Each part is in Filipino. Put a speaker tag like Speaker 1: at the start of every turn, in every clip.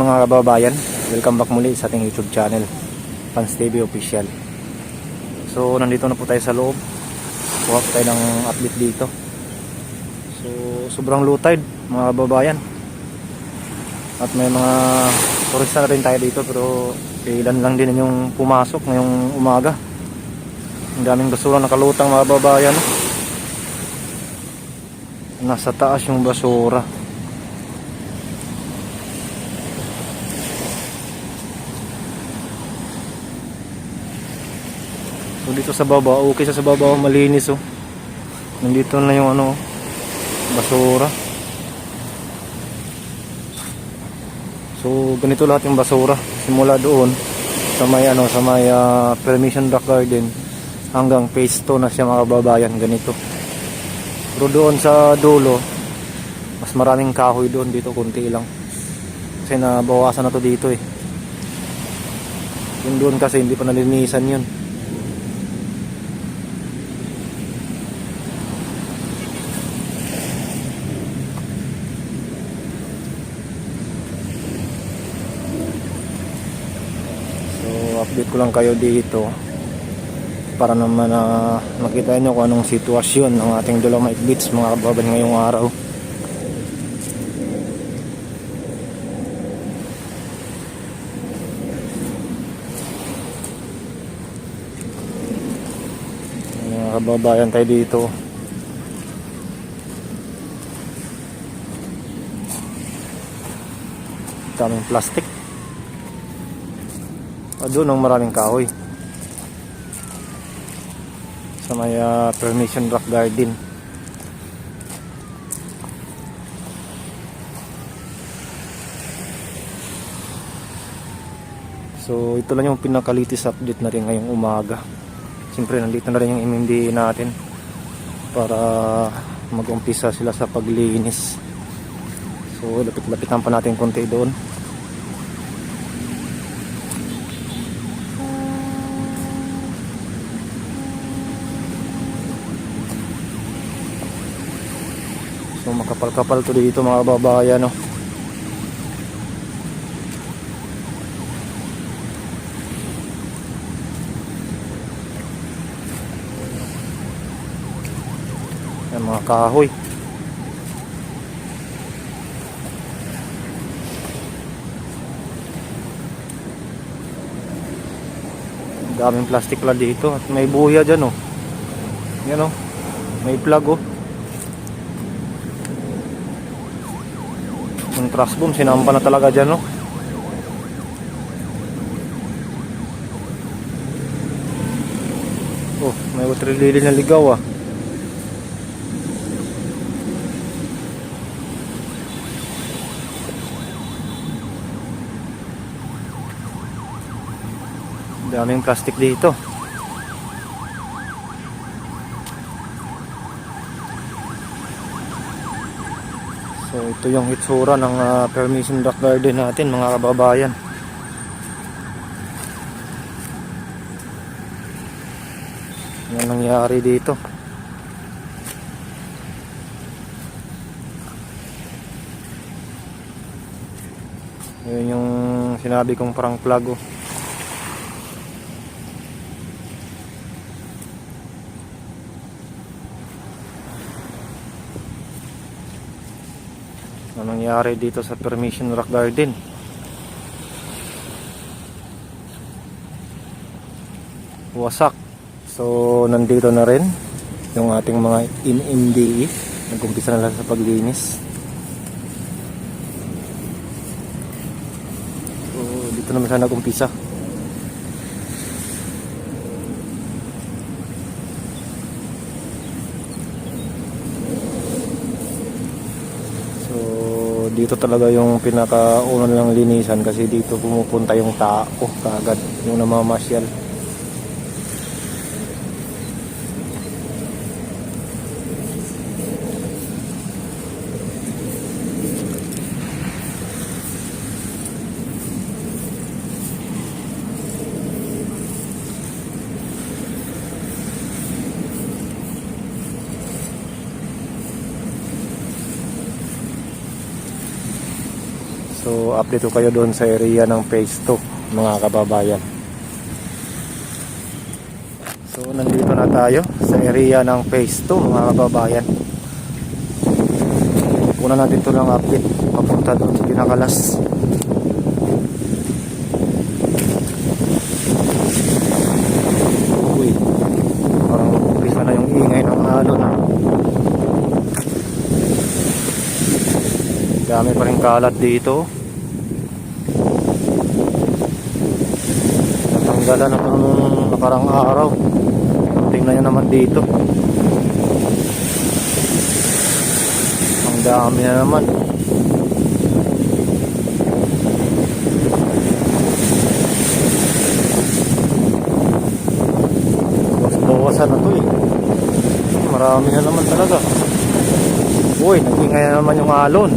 Speaker 1: mga kababayan, welcome back muli sa ating YouTube channel, Pans TV Official. So nandito na po tayo sa loob. Kuha po tayo ng update dito. So sobrang low tide mga kababayan. At may mga turista na rin tayo dito, pero ilan lang din yung pumasok ngayong umaga. Ang daming basura nakalutang mga kababayan. Nasa taas yung basura. So dito sa baba, okay sa baba, malinis oh. Nandito na yung basura. So ganito lahat yung basura. Simula doon sa may permission rock garden hanggang phase 2 na siya mga kababayan, ganito. Pero doon sa dulo, mas maraming kahoy doon, dito konti lang. Kasi nabawasan na to dito eh. Yung doon kasi hindi pa nalinisan yun. Update ko lang kayo dito para naman makita nyo kung anong sitwasyon ng ating Dolomite Beach mga kababayan ngayong araw. Mga kababayan tayo dito. Daming plastic. Doon ang maraming kahoy sa may permission rock garden. So ito lang yung pinakalitis update na rin ngayong umaga. Siyempre nandito na rin yung MMDA natin para mag-umpisa sila sa paglinis. So lapit-lapitan pa natin konti doon. So makapal-kapal to dito mga kababayan no. Yan mga kahoy. Daming plastic pala dito at may buya dyan oh. Yan oh. May plug oh. Yung trash boom, sinampa na talaga dyan, no? Oh, may water lily na ligaw, ah. Daming plastic dito. So ito yung itsura ng permission rock garden natin mga kababayan. Yan nangyari dito. Yun yung sinabi kong parang plug oh. Ano nangyari dito sa permission rock garden? Wasak. So nandito na rin yung ating mga MMDA. Nag-umpisa na lang sa paglinis. So dito naman siya nag-umpisa. Dito talaga yung pinakauna lang linisan kasi dito pumupunta yung tao kaagad, yung namamasyal. So So update ko kayo doon sa area ng phase 2 mga kababayan. So nandito na tayo sa area ng phase 2 mga kababayan. Una natin ito ng update papunta doon sa pinakalas. Uy, parang umpisa na yung ingay ng alon. Dami pa rin kalat dito. Natanggalan na ito nung nakarang araw. Tingnan nyo naman dito. Ang dami na naman. Bawas-bawasan na ito eh. Marami na naman talaga. Uy, nag-ingay na naman yung alon.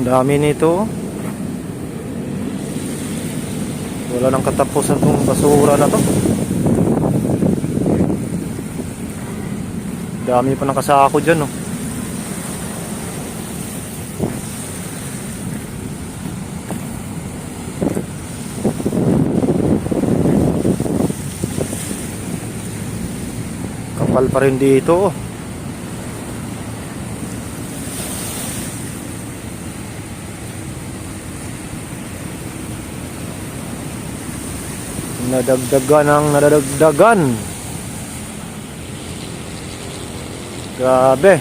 Speaker 1: Ang dami nito. Wala nang katapusan tong basura na to. Dami pa nakasako dyan, oh. Kapal pa rin dito, oh. Nadagdagan. Grabe.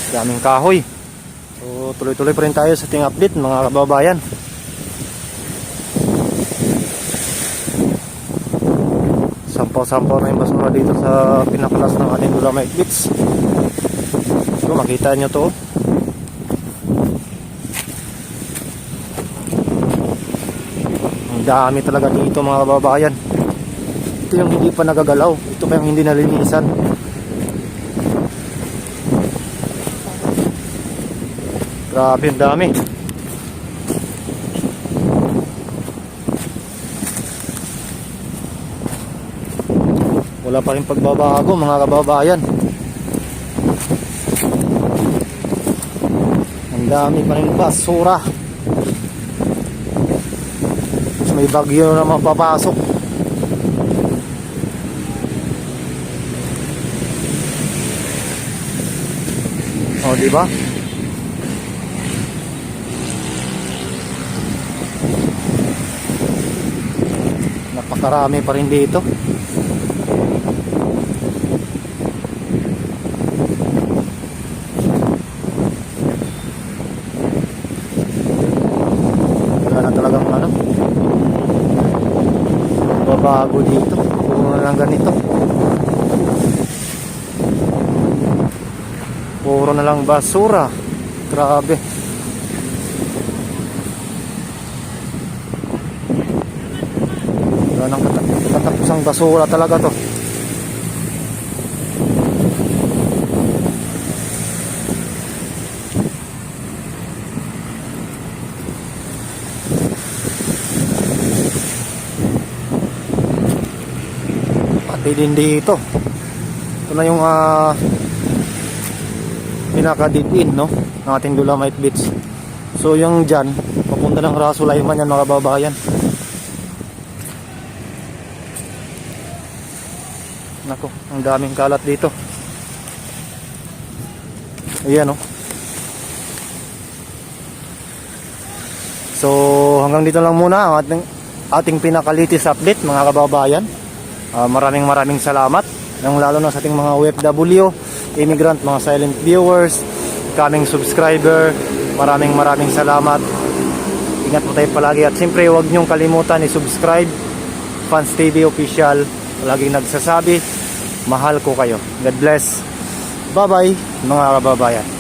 Speaker 1: Daming kahoy. So tuloy-tuloy pa rin tayo sa ating update mga kababayan. Sampaw-sampaw na yung basura dito sa pinakalas ng ating Dolomite Beach. So makita nyo to. Ang dami talaga dito mga kababayan. Ito yung hindi pa nagagalaw. Ito pa yung hindi nalinisan. Grabe ang dami. Wala pa rin pagbabago mga kababayan. Ang dami pa rin basura. May bagyo na mapapasok. O, diba? Napakarami pa rin dito. Bago dito, puro na lang ganito, puro na lang basura. Grabe. Wala nang katapusang basura talaga to. Din dito. Ito na yung pinaka-dead-in, no, ng ating Dolomite Beach. So yung dyan papunta ng Raso Layman yan mga kababayan. Nako, ang daming kalat dito. Ayan, no. So hanggang dito lang muna ang ating pinaka-latest update mga kababayan. Maraming salamat, lalo na sa ating mga OFW, immigrant, mga silent viewers, coming subscriber. Maraming salamat. Ingat po tayo palagi at siyempre huwag niyong kalimutan i-subscribe Fans TV Official. Laging nagsasabi, mahal ko kayo. God bless. Bye bye mga kababayan.